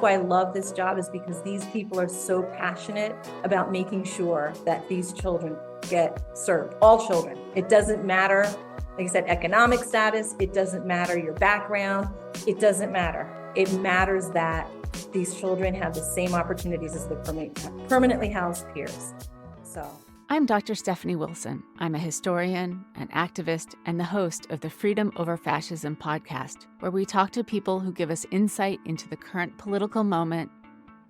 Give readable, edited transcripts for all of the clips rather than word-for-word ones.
why I love this job, is because these people are so passionate about making sure that these children get served. All children. It doesn't matter, like I said, economic status. It doesn't matter your background. It doesn't matter. It matters that these children have the same opportunities as their permanently housed peers. So I'm Dr. Stephanie Wilson. I'm a historian, an activist, and the host of the Freedom Over Fascism podcast, where we talk to people who give us insight into the current political moment,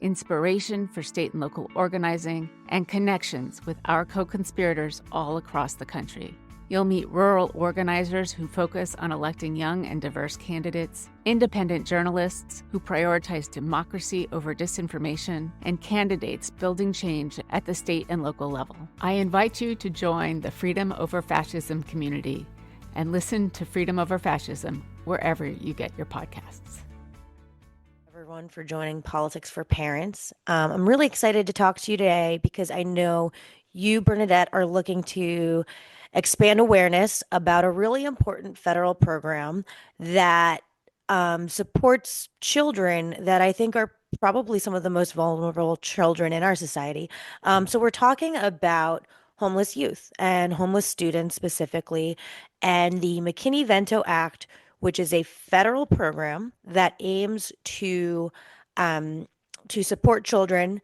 inspiration for state and local organizing, and connections with our co-conspirators all across the country. You'll meet rural organizers who focus on electing young and diverse candidates, independent journalists who prioritize democracy over disinformation, and candidates building change at the state and local level. I invite you to join the Freedom Over Fascism community and listen to Freedom Over Fascism wherever you get your podcasts. Everyone for joining Politics for Parents. I'm really excited to talk to you today because I know you, Bernadette, are looking to expand awareness about a really important federal program that supports children that I think are probably some of the most vulnerable children in our society. So we're talking about homeless youth and homeless students specifically, and the McKinney-Vento Act, which is a federal program that aims to support children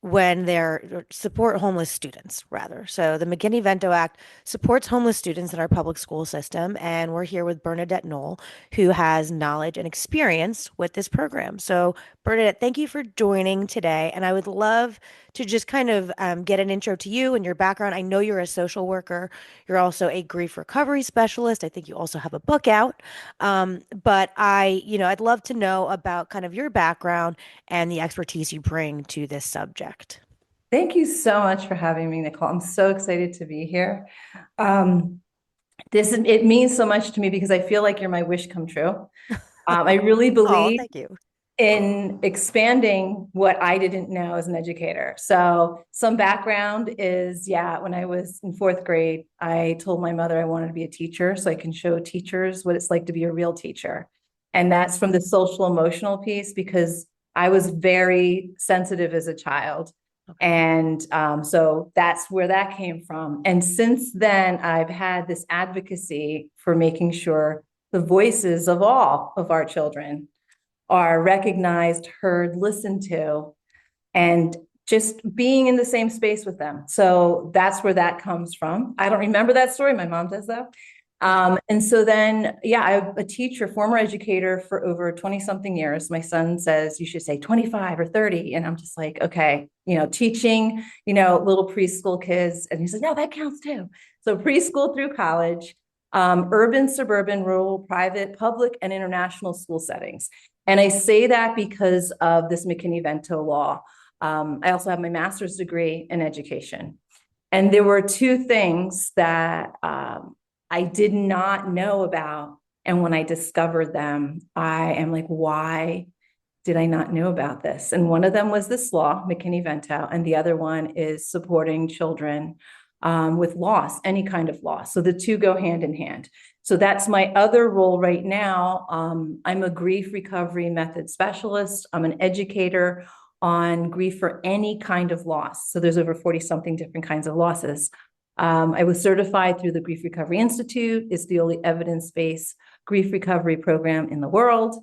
when they're support homeless students, rather. So the McKinney-Vento Act supports homeless students in our public school system, and we're here with Bernadette Knoll, who has knowledge and experience with this program. So Bernadette, thank you for joining today, and I would love to just kind of get an intro to you and your background. I know you're a social worker. You're also a grief recovery specialist. I think you also have a book out. But I'd love to know about kind of your background and the expertise you bring to this subject. thank you so much for having me, Nicole. I'm so excited to be here. It means so much to me because I feel like you're my wish come true. I really believe thank you. in expanding what I didn't know as an educator. So some background is, when I was in fourth grade, I told my mother I wanted to be a teacher so I can show teachers what it's like to be a real teacher. And that's from the social emotional piece, because I was very sensitive as a child. Okay. And so that's where that came from. And since then, I've had this advocacy for making sure the voices of all of our children are recognized, heard, listened to, and just being in the same space with them. So that's where that comes from. I don't remember that story. My mom does though. And so then, I'm a teacher, former educator for over 20 something years. My son says, you should say 25 or 30. And I'm just like, okay, teaching, little preschool kids. And he says, no, that counts too. So preschool through college, urban, suburban, rural, private, public, and international school settings. And I say that because of this McKinney-Vento law. I also have my master's degree in education. And there were two things that I did not know about. And when I discovered them, I am like, why did I not know about this? And one of them was this law, McKinney-Vento, and the other one is supporting children with loss, any kind of loss. So the two go hand in hand. So that's my other role right now. I'm a grief recovery method specialist. I'm an educator on grief for any kind of loss. So there's over 40 something different kinds of losses. I was certified through the Grief Recovery Institute. It's the only evidence-based grief recovery program in the world.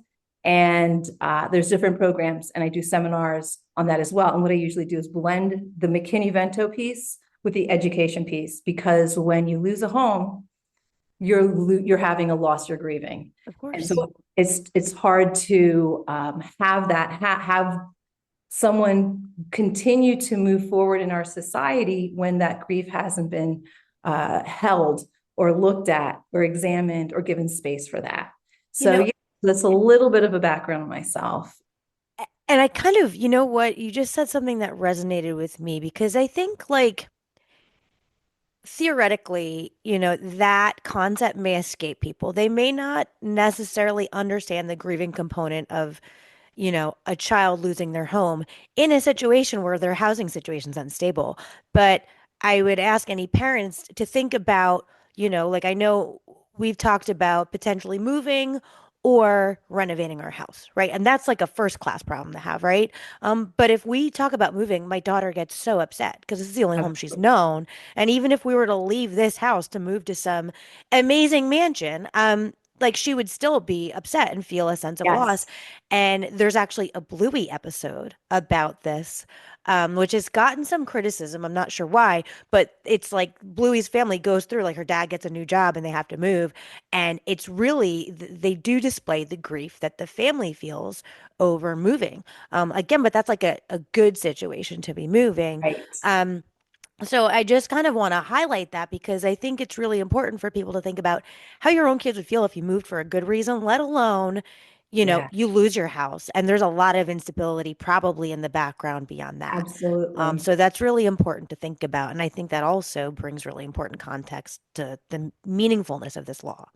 And there's different programs, and I do seminars on that as well. And what I usually do is blend the McKinney-Vento piece with the education piece, because when you lose a home, you're having a loss, you're grieving. Of course. And so it's hard to have someone continue to move forward in our society when that grief hasn't been held or looked at or examined or given space for that. So that's a little bit of a background on myself. And I kind of, you just said something that resonated with me, because I think theoretically, that concept may escape people. They may not necessarily understand the grieving component of, a child losing their home in a situation where their housing situation is unstable. But I would ask any parents to think about, I know we've talked about potentially moving or renovating our house, right? And that's like a first class problem to have, right? But if we talk about moving, my daughter gets so upset because this is the only home she's known. And even if we were to leave this house to move to some amazing mansion, like she would still be upset and feel a sense of loss. Yes. And there's actually a Bluey episode about this, which has gotten some criticism. I'm not sure why, but it's like Bluey's family goes through, like her dad gets a new job and they have to move. And it's really, they do display the grief that the family feels over moving. Again, but that's like a good situation to be moving. Right. Um, so I just kind of want to highlight that because I think it's really important for people to think about how your own kids would feel if you moved for a good reason, let alone, Yeah, you lose your house. And there's a lot of instability probably in the background beyond that. absolutely. So that's really important to think about. And I think that also brings really important context to the meaningfulness of this law,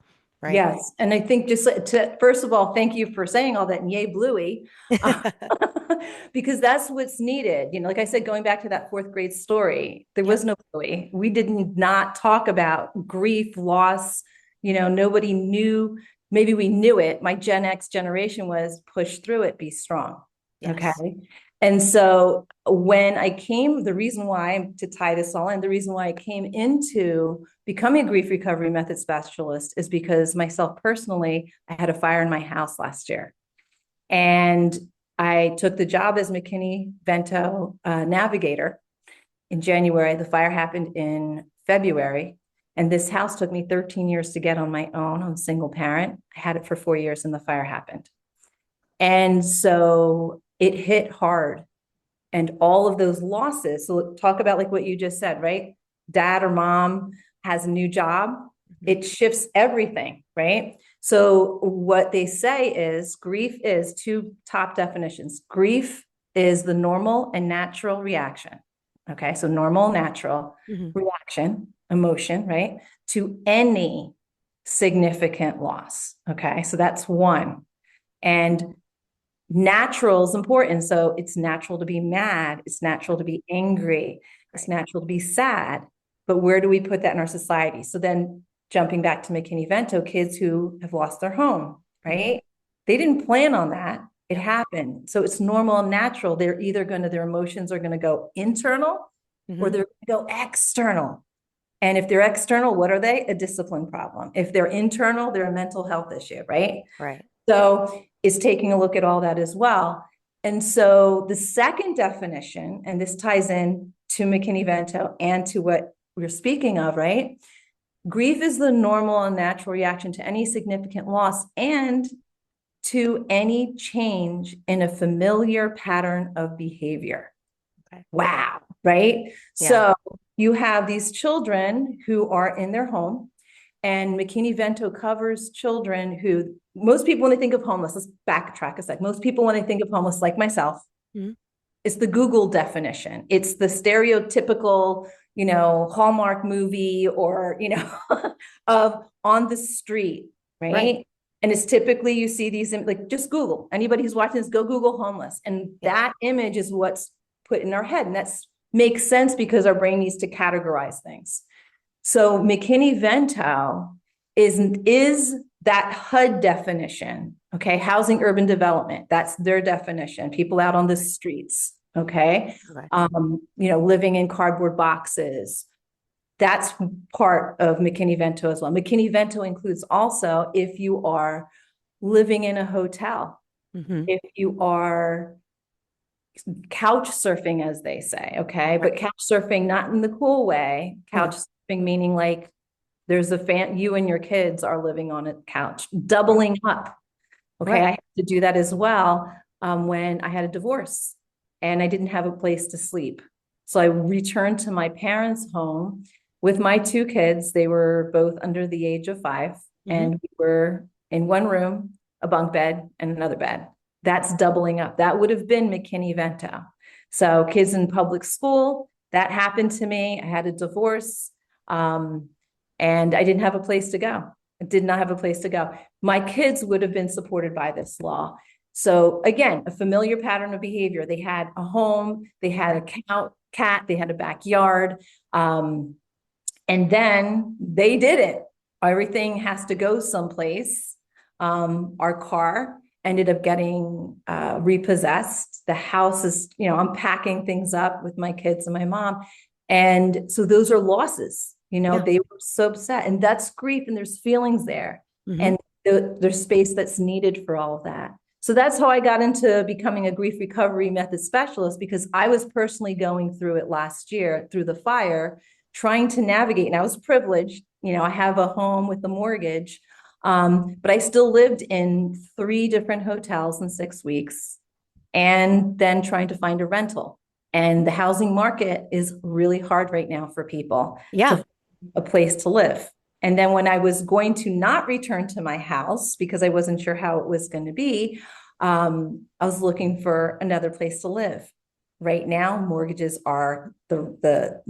right? Yes. And I think just to, first of all, thank you for saying all that and yay, Bluey, uh, because that's what's needed. Like I said, going back to that fourth grade story, there Yep. was no Bluey. We did not talk about grief, loss. Nobody knew. Maybe we knew it. My Gen X generation was push through it, be strong. Okay. Yes. And so when I came, the reason why, to tie this all in, the reason why I came into becoming a grief recovery method specialist is because myself personally, I had a fire in my house last year. And I took the job as McKinney-Vento navigator in January. The fire happened in February. And this house took me 13 years to get on my own. I'm a single parent. I had it for 4 years and the fire happened. And so it hit hard. And all of those losses. So talk about like what you just said, right? Dad or mom has a new job. It shifts everything, right? So what they say is grief is two top definitions. Grief is the normal and natural reaction. Okay. So normal, natural Mm-hmm. reaction, emotion, right? To any significant loss. Okay. So that's one. And natural is important. So it's natural to be mad. It's natural to be angry. It's Right. natural to be sad. But where do we put that in our society? So then jumping back to McKinney-Vento, kids who have lost their home, Mm-hmm. right? They didn't plan on that. It Yep. happened. So it's normal and natural. They're either their emotions are going to go internal or Mm-hmm. they're going to go external. And if they're external, what are they? A discipline problem. If they're internal, they're a mental health issue, right? Right. So is taking a look at all that as well. And so the second definition, and this ties in to McKinney-Vento and to what we're speaking of, right? Grief is the normal and natural reaction to any significant loss and to any change in a familiar pattern of behavior. Okay. Wow, right? Yeah. So you have these children who are in their home, and McKinney-Vento covers children who, most people, when they think of homeless, let's backtrack a sec. Most people, when they think of homeless, like myself, Mm-hmm. it's the Google definition. It's the stereotypical, Hallmark movie or, of on the street, Right. right? And it's typically you see these, like just Google. Anybody who's watching this, go Google homeless. And Yeah. that image is what's put in our head. And that's makes sense because our brain needs to categorize things. So McKinney-Vento is that HUD definition, okay? Housing urban development, that's their definition. People out on the streets, okay? Okay. Living in cardboard boxes. That's part of McKinney-Vento as well. McKinney-Vento includes also if you are living in a hotel, Mm-hmm. if you are couch surfing, as they say, okay? But Right. couch surfing, not in the cool way. Couch surfing meaning like there's you and your kids are living on a couch, doubling up. Okay, I Right. had to do that as well when I had a divorce and I didn't have a place to sleep. So I returned to my parents' home with my two kids. They were both under the age of 5, Mm-hmm. and we were in one room, a bunk bed, and another bed. That's doubling up. That would have been McKinney-Vento. So kids in public school, that happened to me. I had a divorce. And I didn't have a place to go. I did not have a place to go. My kids would have been supported by this law. So again, a familiar pattern of behavior. They had a home, they had a cat, they had a backyard. And then they didn't. Everything has to go someplace. Our car ended up getting repossessed. The house is, I'm packing things up with my kids and my mom. And so those are losses, Yeah. they were so upset. And that's grief, and there's feelings there. Mhm. And there's space that's needed for all of that. So that's how I got into becoming a grief recovery method specialist, because I was personally going through it last year through the fire, trying to navigate. And I was privileged, I have a home with a mortgage, but I still lived in 3 different hotels in 6 weeks, and then trying to find a rental. And the housing market is really hard right now for people Yeah. to find a place to live. And then when I was going to not return to my house because I wasn't sure how it was going to be, I was looking for another place to live. Right now, mortgages are the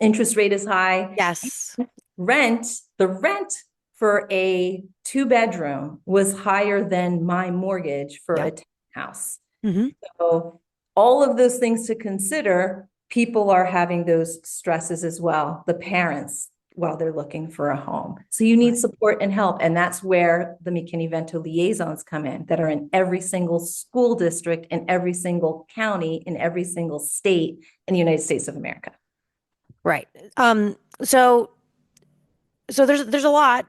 interest rate is high. Yes. The rent for a 2-bedroom was higher than my mortgage for Yeah. a townhouse. Mhm. So all of those things to consider, people are having those stresses as well, the parents, while they're looking for a home. So you need support and help. And that's where the McKinney-Vento liaisons come in, that are in every single school district, in every single county, in every single state in the United States of America. Right. So there's a lot,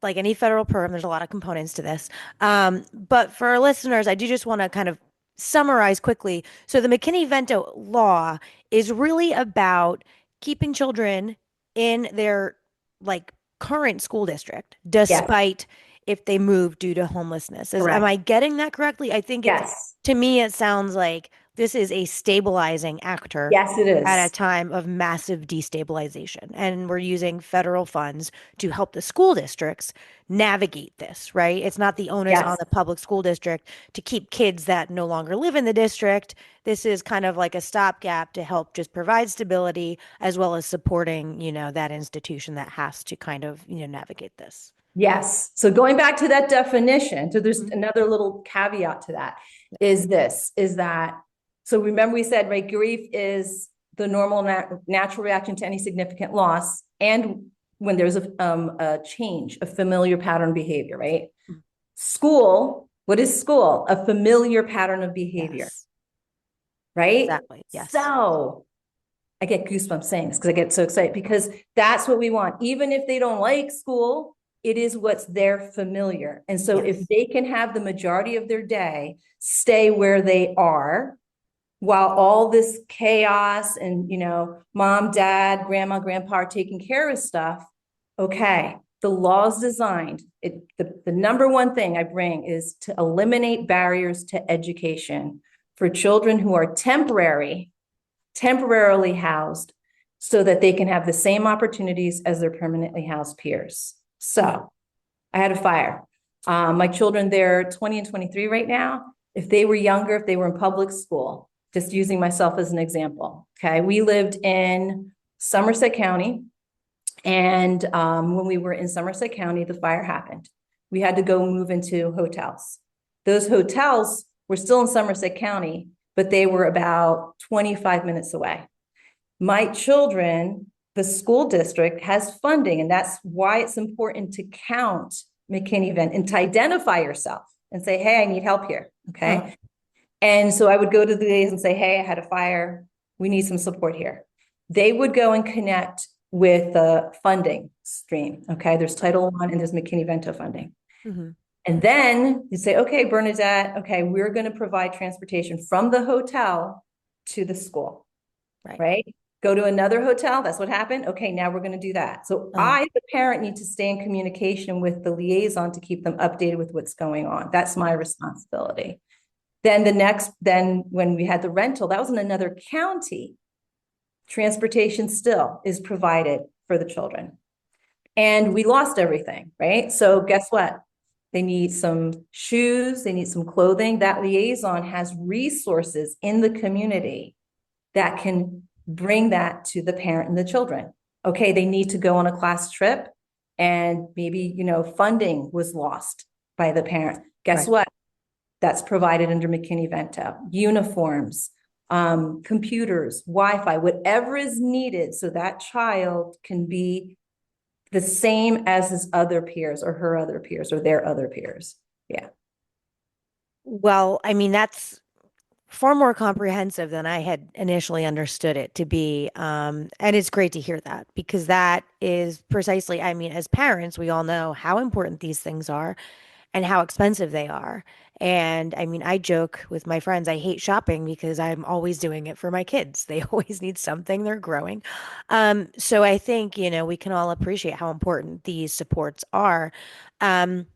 like any federal program, there's a lot of components to this. But for our listeners, I do just want to kind of summarize quickly. So the McKinney-Vento law is really about keeping children in their like current school district, Yes, despite if they move due to homelessness. Am I correct. getting that correctly? I think Yes, to me, it sounds like this is a stabilizing actor yes, it at a is. time of massive destabilization. And we're using federal funds to help the school districts navigate this, right? It's not the onus on Yes. the public school district to keep kids that no longer live in the district. This is kind of like a stopgap to help just provide stability as well as supporting, that institution that has to kind of, navigate this. Yes. So going back to that definition, so there's Mhm. another little caveat to that, is that, so remember we said, right, grief is the normal natural reaction to any significant loss. And when there's a change, a familiar pattern behavior, right? Mhm. School, what is school? A familiar pattern of behavior, Yes, right? exactly. Yes. So I get goosebumps saying this because I get so excited, because that's what we want. Even if they don't like school, it is what's their familiar. And so if Yes. they can have the majority of their day stay where they are, while all this chaos and, mom, dad, grandma, grandpa are taking care of stuff, okay, the law's designed. The number one thing I bring is to eliminate barriers to education for children who are temporarily housed, so that they can have the same opportunities as their permanently housed peers. So I had a fire. My children, they're 20 and 23 right now. If they were younger, if they were in public school, just using myself as an example, okay, we lived in Somerset County. And when we were in Somerset County, the fire happened. We had to go move into hotels. Those hotels were still in Somerset County, but they were about 25 minutes away. My children, the school district has funding, and that's why it's important to count McKinney-Vento and to identify yourself and say, hey, I need help here, okay? And so I would go to the liaison and say, hey, I had a fire. We need some support here. They would go and connect with the funding stream, okay? There's Title I and there's McKinney-Vento funding. Mhm. And then you say, okay, Bernadette, okay, we're going to provide transportation from the hotel to the school, right? Go to another hotel. That's what happened. Okay, now we're going to do that. So I, the parent, need to stay in communication with the liaison to keep them updated with what's going on. That's my responsibility. Then when we had the rental, that was in another county. Transportation still is provided for the children. And we lost everything, right? So guess what? They need some shoes, they need some clothing. That liaison has resources in the community that can bring that to the parent and the children. Okay, they need to go on a class trip, and maybe, funding was lost by the parent. Guess what? That's provided under McKinney-Vento. Uniforms, computers, Wi-Fi, whatever is needed so that child can be the same as his other peers or her other peers or their other peers. Yeah. Well, I mean, that's far more comprehensive than I had initially understood it to be. And it's great to hear that because that is precisely, I mean, as parents, we all know how important these things are and how expensive they are. And I mean, I joke with my friends, I hate shopping because I'm always doing it for my kids. They always need something, they're growing. So I think, we can all appreciate how important these supports are. Um,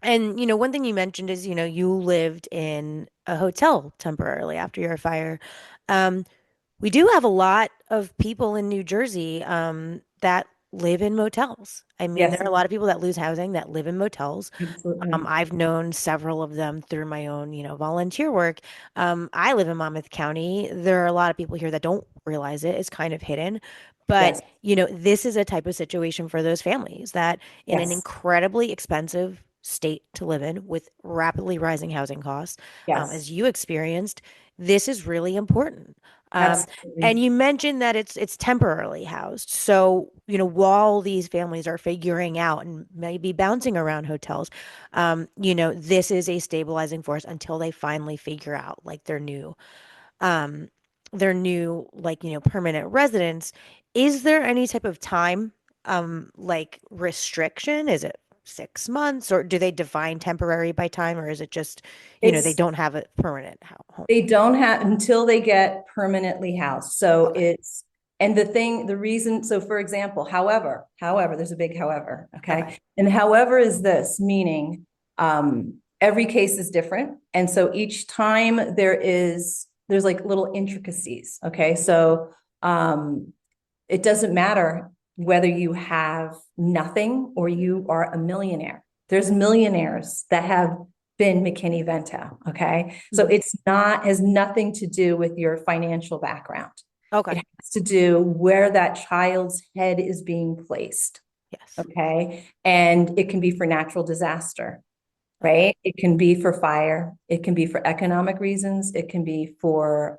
and, one thing you mentioned is, you lived in a hotel temporarily after your fire. Um, we do have a lot of people in New Jersey that live in motels. I mean, there Yes, are a lot of people that lose housing that live in motels. absolutely. I've known several of them through my own, volunteer work. I live in Monmouth County. There are a lot of people here that don't realize it. It's kind of hidden. But, Yes, this is a type of situation for those families that in an yes, incredibly expensive state to live in with rapidly rising housing costs, yes, as you experienced, this is really important. Um, and absolutely. you mentioned that it's temporarily housed. So, while these families are figuring out and maybe bouncing around hotels, this is a stabilizing force until they finally figure out like um, like, permanent residence. Is there any type of time, like restriction? Is it 6 months or do they define temporary by time or is it just, they It's don't have a permanent home? They don't have until they get permanently housed. So Okay. it's, and the reason, so for example, however, there's a big however, Okay. okay? And however is this, meaning every case is different. And so each time there's like little intricacies, okay? So it doesn't matter whether you have nothing or you are a millionaire. There's millionaires that have been McKinney-Vento, okay? So Mhm. has nothing to do with your financial background. It Okay. has to do where that child's head is being placed, Yes. okay? And it can be for natural disaster, Okay. right? It can be for fire. It can be for economic reasons. It can be for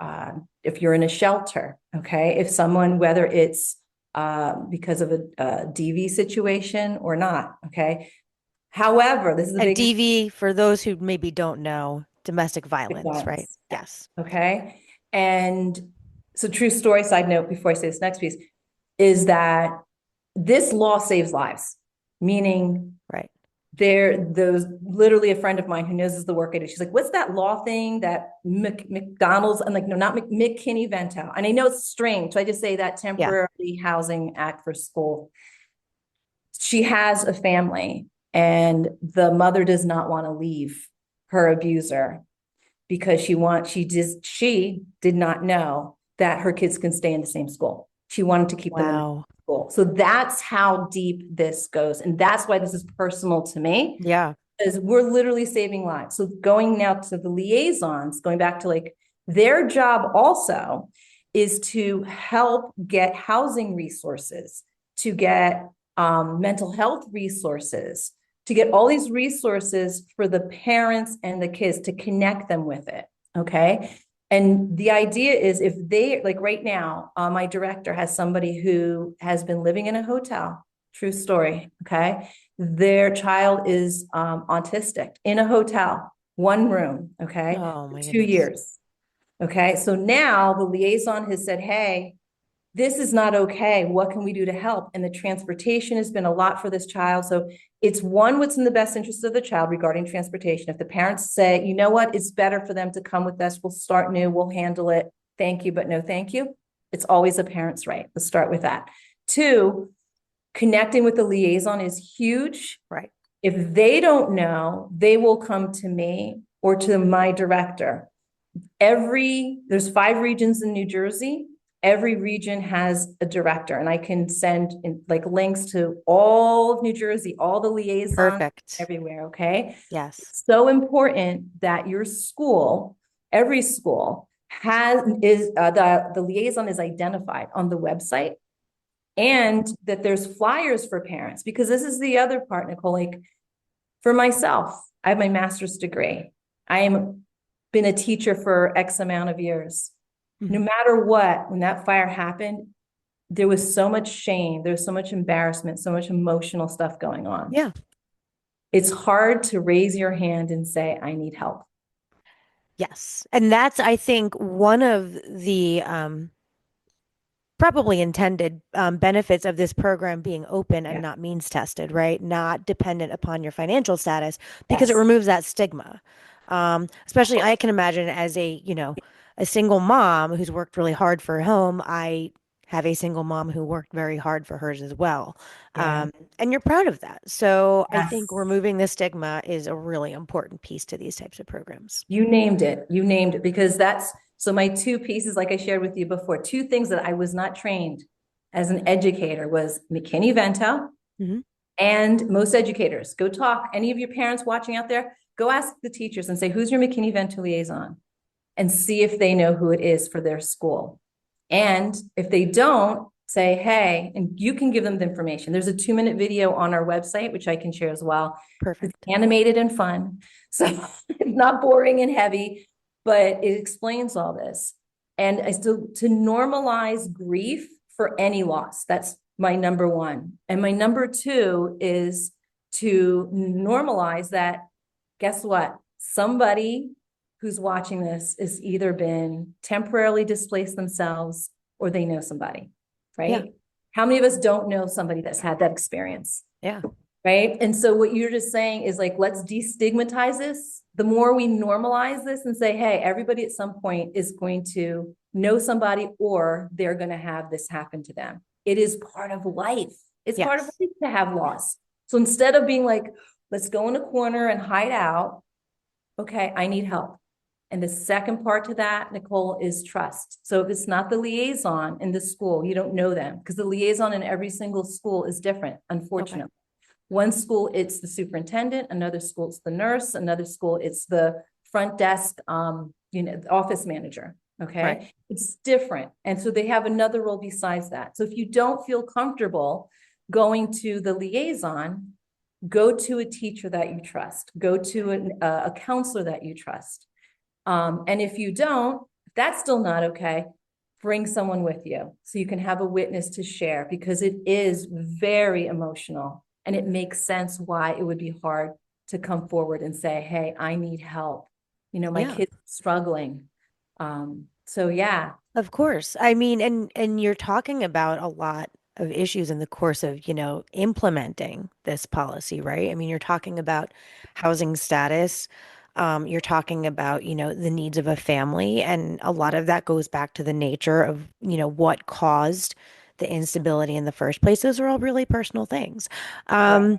if you're in a shelter, okay? If someone, whether it's because of a DV situation or not, okay? However, this is a And big DV, for those who maybe don't know, domestic violence, right? violence. Yes. Okay. And so, true story, side note, before I say this next piece, is that this law saves lives, meaning Right. those literally a friend of mine who knows this is the work I do. She's like, what's that law thing that McDonald's? I'm like, no, not McKinney-Vento. And I know it's strange. So I just say that Yeah. temporary housing act for school. She has a family and the mother does not want to leave her abuser because she did not know that her kids can stay in the same school. She wanted to keep them in the Wow. school. So that's how deep this goes. And that's why this is personal to me, Yeah. because we're literally saving lives. So going now to the liaisons, going back to like their job also is to help get housing resources, to get mental health resources, to get all these resources for the parents and the kids to connect them with it. Okay. And the idea is if they, like right now, my director has somebody who has been living in a hotel, true story. Okay. Their child is autistic in a hotel, one room. Okay. Oh For my two goodness. years. Okay. So now the liaison has said, hey, this is not okay. What can we do to help? And the transportation has been a lot for this child. So it's one, what's in the best interest of the child regarding transportation. If the parents say, you know what, it's better for them to come with us, we'll start new, we'll handle it. Thank you, but no thank you. It's always a parent's right. Let's start with that. Two, connecting with the liaison is huge. Right. If they don't know, they will come to me or to my director. There's 5 regions in New Jersey. Every region has a director, and I can send like links to all of New Jersey, all the liaisons Perfect. everywhere. Okay. Yes. It's so important that your school, every school the liaison is identified on the website and that there's flyers for parents, because this is the other part, Nicole, like for myself, I have my master's degree. I am been a teacher for X amount of years. No Mhm. matter what, when that fire happened, there was so much shame, there was so much embarrassment, so much emotional stuff going on. Yeah. It's hard to raise your hand and say, I need help. Yes. And that's, I think, one of the probably intended benefits of this program being open and Yeah. not means tested, right? Not dependent upon your financial status, because it Yes. removes that stigma. Especially, I can imagine as a single mom who's worked really hard for her home. I have a single mom who worked very hard for hers as well. Yeah. And you're proud of that. So I think Yes. removing the stigma is a really important piece to these types of programs. You named it. You named it because that's so my two pieces, like I shared with you before, two things that I was not trained as an educator was McKinney-Vento. Hmm. And most educators, go talk. Any of your parents watching out there, go ask the teachers and say, who's your McKinney-Vento liaison? And see if they know who it is for their school. And if they don't, say, hey, and you can give them the information. There's a 2-minute video on our website, which I can share as well. It's Perfect. animated and fun. So it's not boring and heavy, but it explains all this. And I still to normalize grief for any loss. That's my number one. And my number two is to normalize that, guess what? Somebody who's watching this has either been temporarily displaced themselves or they know somebody, right? Yeah. How many of us don't know somebody that's had that experience? Yeah. Right. And so what you're just saying is like, let's destigmatize this. The more we normalize this and say, hey, everybody at some point is going to know somebody or they're going to have this happen to them. It is part of life. It's part of Yes. life to have loss. So instead of being like, let's go in a corner and hide out, okay, I need help. And the second part to that, Nicole, is trust. So if it's not the liaison in the school, you don't know them because the liaison in every single school is different, unfortunately. Okay. One school, it's the superintendent. Another school, it's the nurse. Another school, it's the front desk, office manager. Okay. Right. It's different. And so they have another role besides that. So if you don't feel comfortable going to the liaison, go to a teacher that you trust, go to a counselor that you trust. And if you don't, if that's still not okay, bring someone with you so you can have a witness to share because it is very emotional. And it makes sense why it would be hard to come forward and say, hey, I need help. My Yeah. kid's struggling. So yeah. Of course. I mean, and you're talking about a lot of issues in the course of, implementing this policy, right? I mean, you're talking about housing status. You're talking about, the needs of a family, and a lot of that goes back to the nature of, what caused the instability in the first place. Those are all really personal things. Right. Um,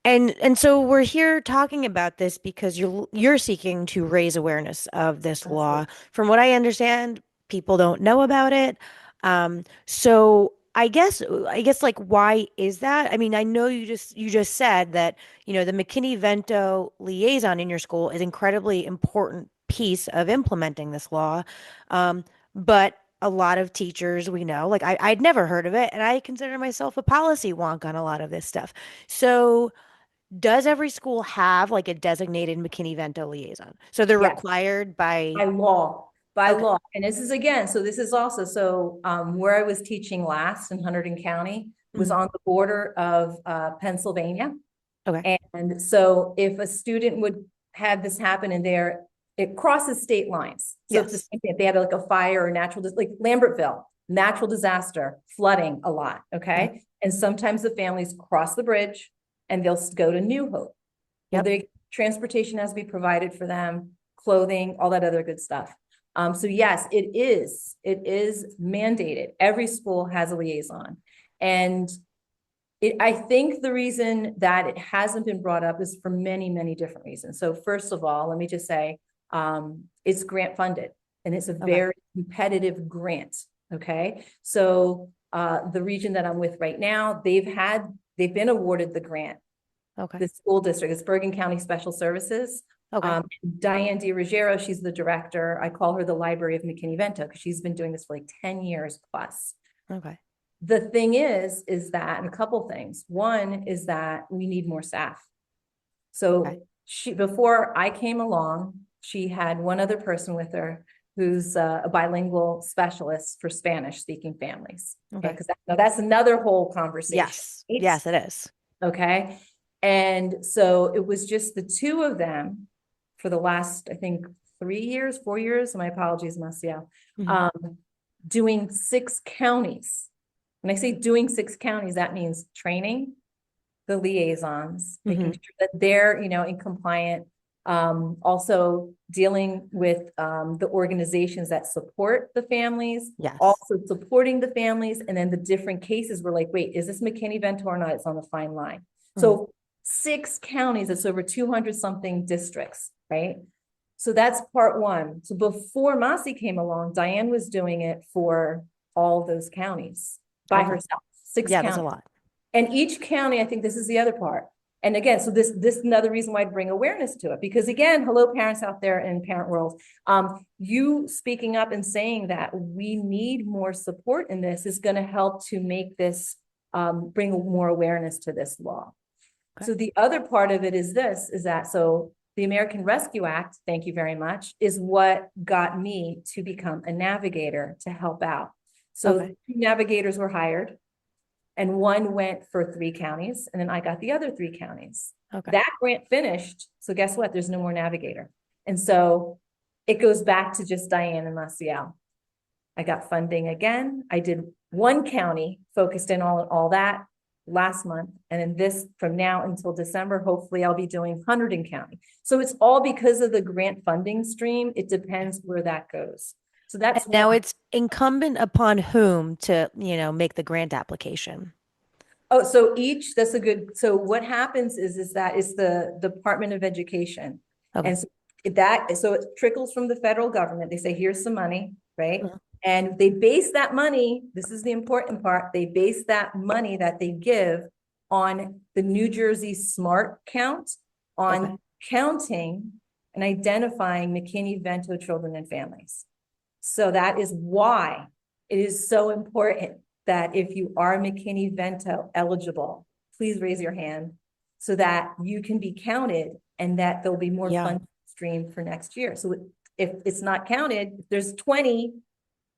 and so we're here talking about this because you're seeking to raise awareness of this law. Absolutely. From what I understand, people don't know about it. So I guess like why is that? I mean, I know you just said that, the McKinney-Vento liaison in your school is incredibly important piece of implementing this law. But a lot of teachers we know, like I'd never heard of it, and I consider myself a policy wonk on a lot of this stuff. So does every school have like a designated McKinney-Vento liaison? So they're Yes. required by, By law, by okay, law. And this is again, so this is also, so where I was teaching last in Hunterdon County was mhm, on the border of Pennsylvania. okay, And so if a student would have this happen in there, it crosses state lines. So it's the yes, same thing. If they had like a fire or natural, like Lambertville, natural disaster, flooding a lot. mhm, Okay. And sometimes the families cross the bridge and they'll go to New Hope. Well, yep, they transportation has to be provided for them, clothing, all that other good stuff. So yes, it is mandated. Every school has a liaison. And I think the reason that it hasn't been brought up is for many, many different reasons. So first of all, let me just say, it's grant funded and it's a okay, very competitive grant. Okay. So, the region that I'm with right now, they've been awarded the grant, okay, the school district, it's Bergen County Special Services. okay, Diane DiRuggiero, she's the director. I call her the Library of McKinney-Vento because she's been doing this for like 10 years plus. okay, The thing is that, and a couple things. One is that we need more staff. okay, So before I came along, she had one other person with her. who's a bilingual specialist for Spanish speaking families. Okay. Because that's another whole conversation. Yes. Right? Yes, it is. Okay. And so it was just the two of them for the last, I think, 3 years, 4 years. My apologies, Marcia, doing 6 counties. When I say doing 6 counties, that means training the liaisons, making sure that they're, in compliant, also dealing with the organizations that support the families, Yes. also supporting the families, and then the different cases were like, wait, is this McKinney-Vento or not? It's on the fine line. So 6 counties, it's over 200 something districts, right? So that's part one. So before Masi came along, Diane was doing it for all those counties by herself, 6 Yeah, counties. that's a lot. And each county, I think this is the other part. And again, so this is another reason why I bring awareness to it, because again, hello, parents out there in parent world, you speaking up and saying that we need more support in this is going to help to make this, bring more awareness to this law. Okay. So the other part of it is so the American Rescue Act, thank you very much, is what got me to become a navigator to help out. So 2 navigators were hired. And one went for 3 counties, and then I got the other 3 counties. That grant finished. So guess what? There's no more navigator. And so it goes back to just Diane and Maciel. I got funding again. I did 1 county, focused in all that last month. And then this, from now until December, hopefully I'll be doing Hunterdon County. So it's all because of the grant funding stream. It depends where that goes. So that's now it's incumbent upon whom to, make the grant application. Oh, so that's a good, so what happens is that it's the Department of Education. And so it trickles from the federal government. They say, here's some money, right? And they base that money, this is the important part, they base that money that they give on the New Jersey SMART count, on counting and identifying McKinney-Vento children and families. So that is why it is so important that if you are McKinney-Vento eligible, please raise your hand so that you can be counted and that there'll be more funding stream for next year. So if it's not counted, if there's 20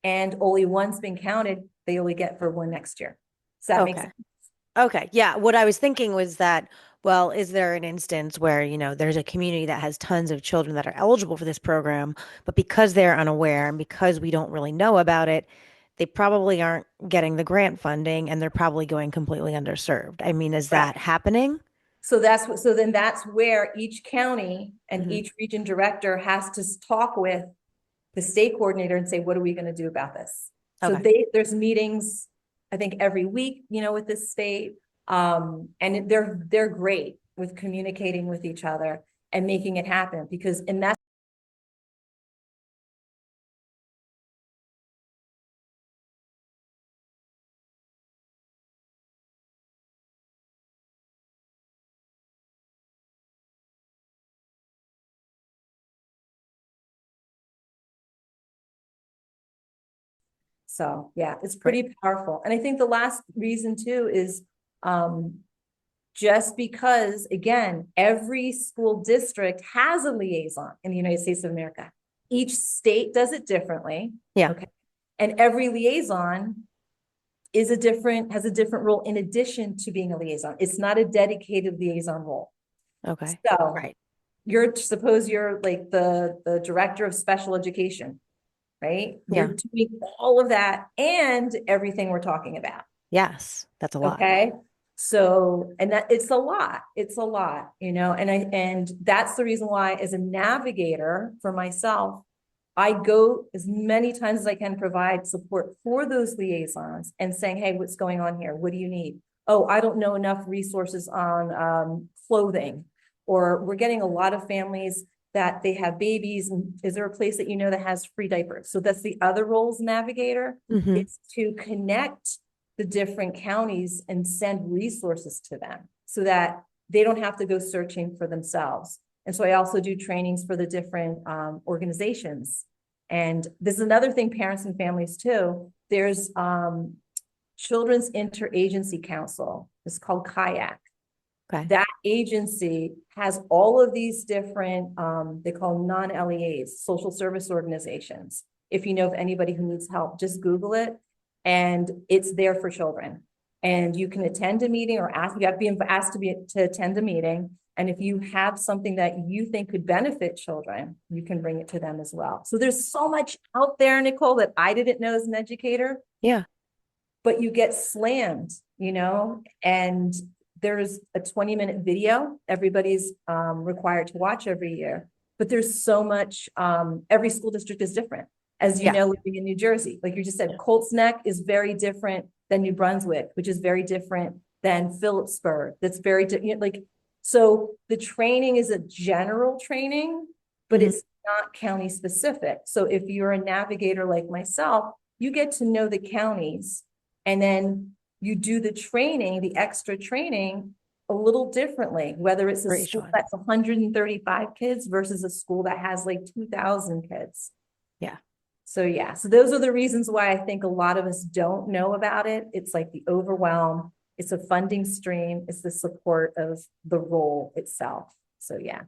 and only one's been counted, they only get for 1 next year. Does that make sense? Okay. Yeah. What I was thinking was that, well, is there an instance where, there's a community that has tons of children that are eligible for this program, but because they're unaware and because we don't really know about it, they probably aren't getting the grant funding and they're probably going completely underserved. I mean, is that happening? So then that's where each county and each region director has to talk with the state coordinator and say, what are we going to do about this? So there's meetings, I think every week, with the state. And they're great with communicating with each other and making it happen that's so yeah, it's pretty powerful. And I think the last reason too is just because, again, every school district has a liaison in the United States of America. Each state does it differently. Yeah. Okay. And every liaison has a different role in addition to being a liaison. It's not a dedicated liaison role. Okay. So suppose you're like the director of special education, right? Yeah. You're doing all of that and everything we're talking about. Yes. That's a lot. Okay. So, and that it's a lot, and that's the reason why as a navigator for myself, I go as many times as I can provide support for those liaisons and saying, hey, what's going on here? What do you need? Oh, I don't know enough resources on clothing, or we're getting a lot of families that they have babies. And is there a place that that has free diapers? So that's the other roles navigator, is to connect the different counties and send resources to them so that they don't have to go searching for themselves. And so I also do trainings for the different organizations. And this is another thing, parents and families too. There's Children's Interagency Council. It's called Kayak. Okay. That agency has all of these different, they call non-LEAs, social service organizations. If you know of anybody who needs help, just Google it, and it's there for children. And you can attend a meeting or ask, you have to be asked to attend a meeting. And if you have something that you think could benefit children, you can bring it to them as well. So there's so much out there, Nicole, that I didn't know as an educator. Yeah. But you get slammed, and there's a 20-minute video everybody's required to watch every year. But there's so much, every school district is different. As you Yeah. know, living in New Jersey, like you just said, Colts Neck is very different than New Brunswick, which is very different than Phillipsburg. That's very different. So the training is a general training, but Mhm. it's not county specific. So if you're a navigator like myself, you get to know the counties, and then you do the training, the extra training, a little differently, whether it's a For each school one. that's 135 kids versus a school that has like 2,000 kids. Yeah. So yeah, so those are the reasons why I think a lot of us don't know about it. It's like the overwhelm, it's a funding stream, it's the support of the role itself. So yeah.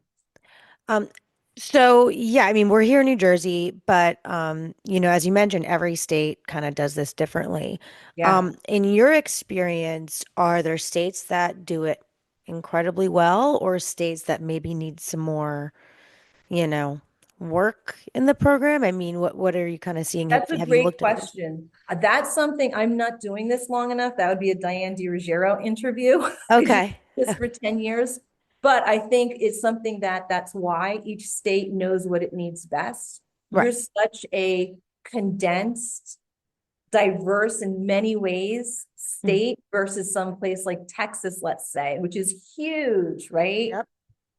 Um, so yeah, I mean, we're here in New Jersey, but as you mentioned, every state kind of does this differently. Yeah. In your experience, are there states that do it incredibly well, or states that maybe need some more, you know, work in the program? I mean, what are you kind of seeing? That's a Have you great looked at others? question. That's something I'm not doing this long enough. That would be a Diane DiRuggiero interview. I did Okay. this for 10 years, but I think it's something that's why each state knows what it needs best. You're Right. such a condensed, diverse in many ways Mhm. state versus some place like Texas, let's say, which is huge, right? Yep.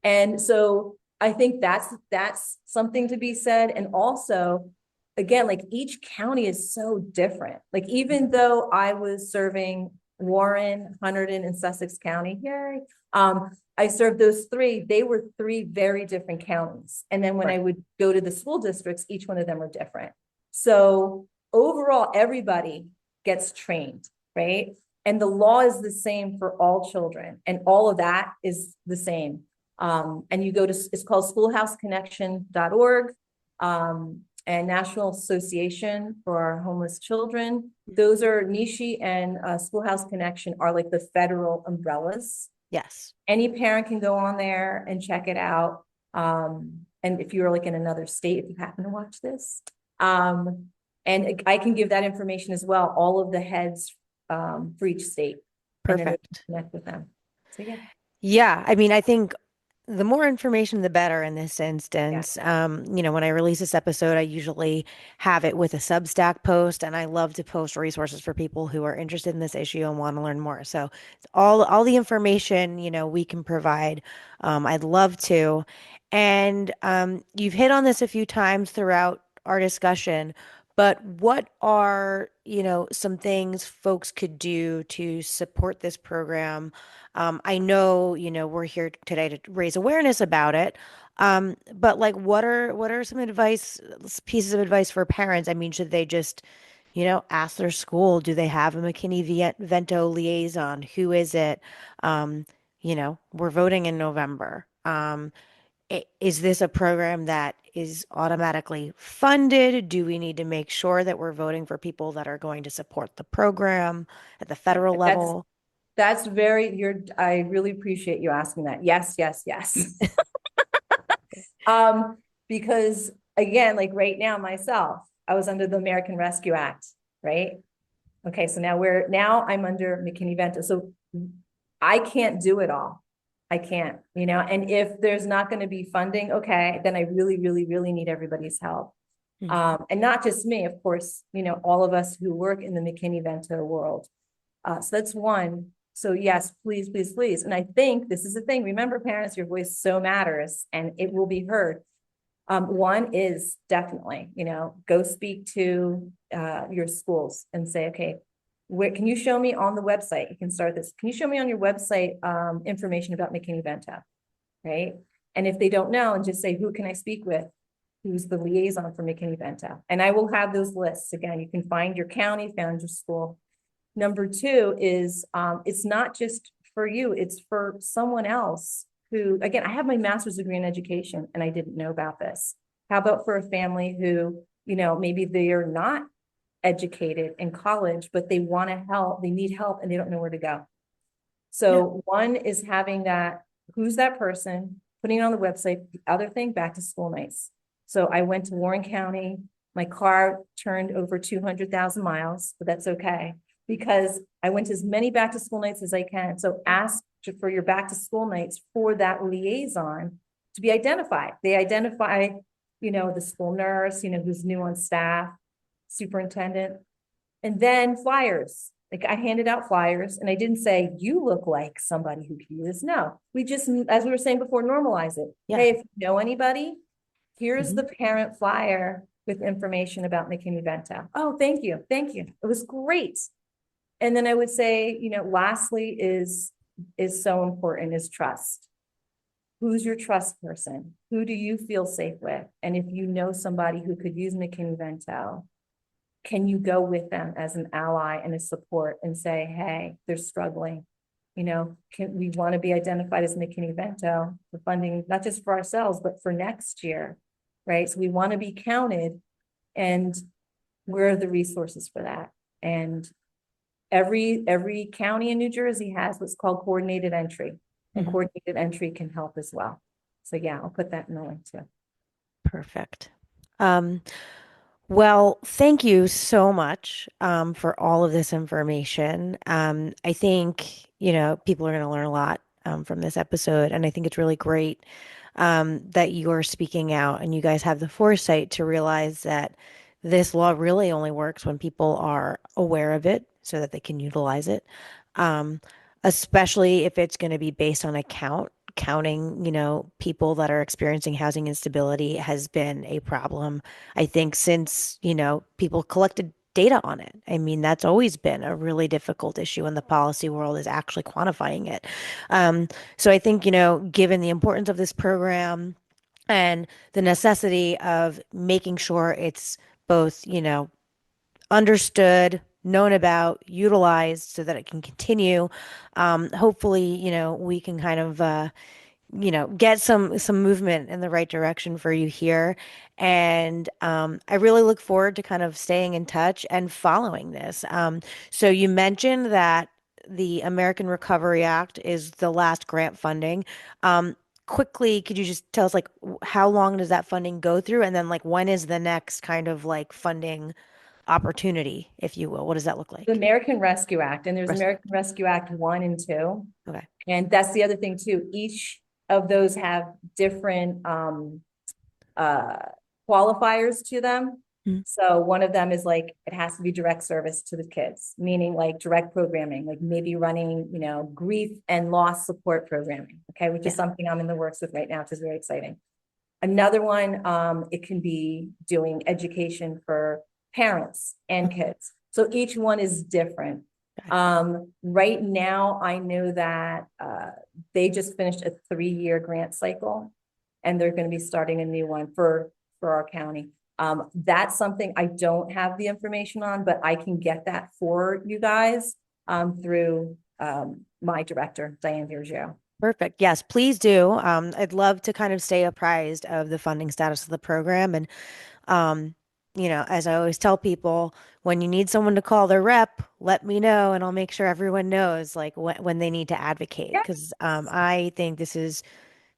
And so I think that's something to be said. And also, again, like each county is so different. Like even though I was serving Warren, Hunterdon, and Sussex County, yay, I served those three. They were three very different counties. And then when Right. I would go to the school districts, each one of them were different. So overall, everybody gets trained, right? And the law is the same for all children, and all of that is the same. And you go to, it's called schoolhouseconnection.org, and National Association for Our Homeless Children. Those are Nishi and Schoolhouse Connection are like the federal umbrellas. Yes. Any parent can go on there and check it out. And if you're like in another state, if you happen to watch this, and I can give that information as well, all of the heads for each state, and then they can Perfect. connect with them. So yeah. Yeah, I mean, I think the more information, the better in this Yeah. instance. When I release this episode, I usually have it with a Substack post, and I love to post resources for people who are interested in this issue and want to learn more. So all the information, we can provide. I'd love to. And you've hit on this a few times throughout our discussion, but what are, some things folks could do to support this program? I know, we're here today to raise awareness about it. But like, what are some pieces of advice for parents? I mean, should they just, ask their school, do they have a McKinney-Vento liaison? Who is it? We're voting in November. Is this a program that is automatically funded? Do we need to make sure that we're voting for people that are going to support the program at the federal That's level? I really appreciate you asking that. Yes, yes, yes. Because again, like right now myself, I was under the American Rescue Act, right? Okay, so now I'm under McKinney-Vento. So I can't do it all. I can't, and if there's not going to be funding, okay, then I really, really, really need everybody's help. Mhm. And not just me, of course, all of us who work in the McKinney-Vento world. So that's one. So yes, please, please, please. And I think this is the thing. Remember, parents, your voice so matters and it will be heard. One is definitely, go speak to your schools and say, okay, where can you show me on the website? You can start this. Can you show me on your website information about McKinney-Vento, right? And if they don't know, and just say, who can I speak with? Who's the liaison for McKinney-Vento? And I will have those lists. Again, you can find your county, find your school. Number two is it's not just for you. It's for someone else who, again, I have my master's degree in education and I didn't know about this. How about for a family who, maybe they're not educated in college, but they want to help, they need help and they don't know where to go. So one is having that, who's that person, putting it on the website. The other thing, back to school nights. So I went to Warren County. My car turned over 200,000 miles, but that's okay because I went to as many back to school nights as I can. So ask for your back to school nights for that liaison to be identified. They identify, the school nurse, who's new on staff, superintendent, and then flyers. Like I handed out flyers and I didn't say, you look like somebody who can use this. No, we just, as we were saying before, normalize it. Yeah. Hey, if you know anybody, here's Mhm. the parent flyer with information about McKinney-Vento. Oh, thank you. Thank you. It was great. And then I would say, lastly is so important is trust. Who's your trust person? Who do you feel safe with? And if you know somebody who could use McKinney-Vento, can you go with them as an ally and a support and say, hey, they're struggling. We want to be identified as McKinney-Vento for funding, not just for ourselves, but for next year, right? So we want to be counted and where are the resources for that? And every county in New Jersey has what's called coordinated entry, and coordinated entry can help as well. So yeah, I'll put that in the link too. Perfect. Well, thank you so much for all of this information. I think, people are going to learn a lot from this episode, and I think it's really great that you're speaking out and you guys have the foresight to realize that this law really only works when people are aware of it so that they can utilize it, um, especially if it's going to be based on a count. Counting, people that are experiencing housing instability has been a problem, I think, since, people collected data on it. I mean, that's always been a really difficult issue in the policy world is actually quantifying it. So I think, given the importance of this program and the necessity of making sure it's both, understood, known about, utilized so that it can continue, hopefully, we can kind of, get some movement in the right direction for you here. And I really look forward to kind of staying in touch and following this. So you mentioned that the American Recovery Act is the last grant funding. Quickly, could you just tell us like how long does that funding go through? And then like when is the next kind of like funding opportunity, if you will? What does that look The like? American Rescue Act, and there's Rest- American Rescue Act 1 and 2. Okay. And that's the other thing too. Each of those have different uh qualifiers to them. Mhm. So one of them is like it has to be direct service to the kids, meaning like direct programming, like maybe running, grief and loss support programming. Okay, which is Yeah. something I'm in the works with right now, which is very exciting. Another one, it can be doing education for parents and kids. So each one is different. Right now, I know that they just finished a 3-year grant cycle, and they're going to be starting a new one for our county. That's something I don't have the information on, but I can get that for you guys through my director, Diane Virgio. Perfect. Yes, please do. I'd love to kind of stay apprised of the funding status of the program. And, um, as I always tell people, when you need someone to call their rep, let me know and I'll make sure everyone knows like when they need to advocate. Because I think this is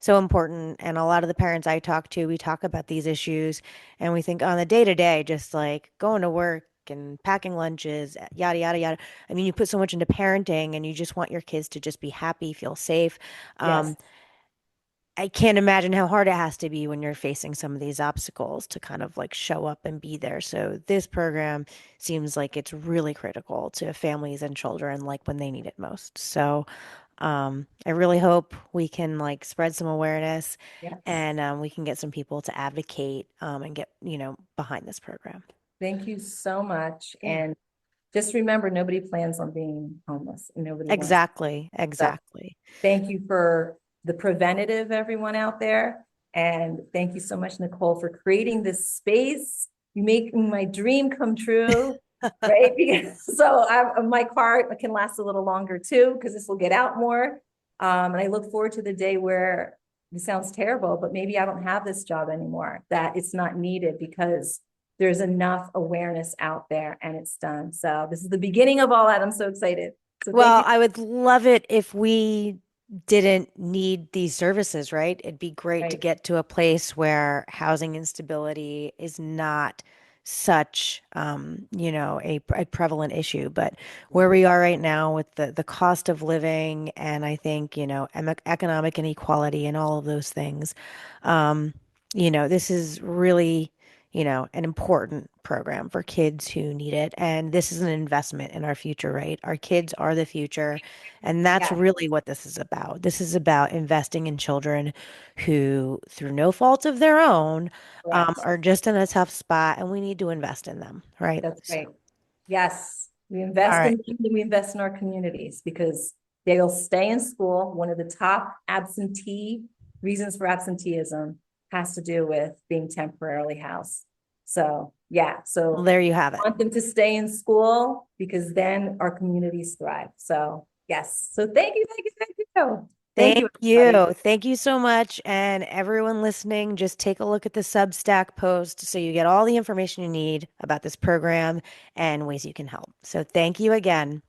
so important. And a lot of the parents I talk to, we talk about these issues and we think on the day to day, just like going to work and packing lunches, yada, yada, yada. I mean, you put so much into parenting and you just want your kids to just be happy, feel safe. Yes. I can't imagine how hard it has to be when you're facing some of these obstacles to kind of like show up and be there. So this program seems like it's really critical to families and children, like when they need it most. So I really hope we can like spread some awareness Yes. and we can get some people to advocate and get, behind this program. Thank you so much. Yeah. And just remember, nobody plans on being homeless. Nobody wants. Exactly. So Exactly. thank you for the preventative, everyone out there. And thank you so much, Nicole, for creating this space. You making my dream come true. right? So my car can last a little longer too, because this will get out more. And I look forward to the day where this sounds terrible, but maybe I don't have this job anymore, that it's not needed because there's enough awareness out there and it's done. So this is the beginning of all that. I'm so excited. So thank Well, you. I would love it if we didn't need these services, right? It'd be great to Right. get to a place where housing instability is not such, a prevalent issue. But where we are right now with the cost of living and I think, economic inequality and all of those things, um, this is really an important program for kids who need it. And this is an investment in our future, right? Our kids are the future. And that's Yeah. really what this is about. This is about investing in children who, through no fault of their own, Correct. are just in a tough spot, and we need to invest in them, right? That's So, great. Yes, we all invest in right. them and we invest in our communities because they'll stay in school. One of the top absentee reasons for absenteeism has to do with being temporarily housed. So yeah, Well, so there you have I it. want them to stay in school because then our communities thrive. So yes. So thank you, thank you, thank you. Thank Thank you, everybody. you. Thank you so much. And everyone listening, just take a look at the Substack post so you get all the information you need about this program and ways you can help. So thank you again.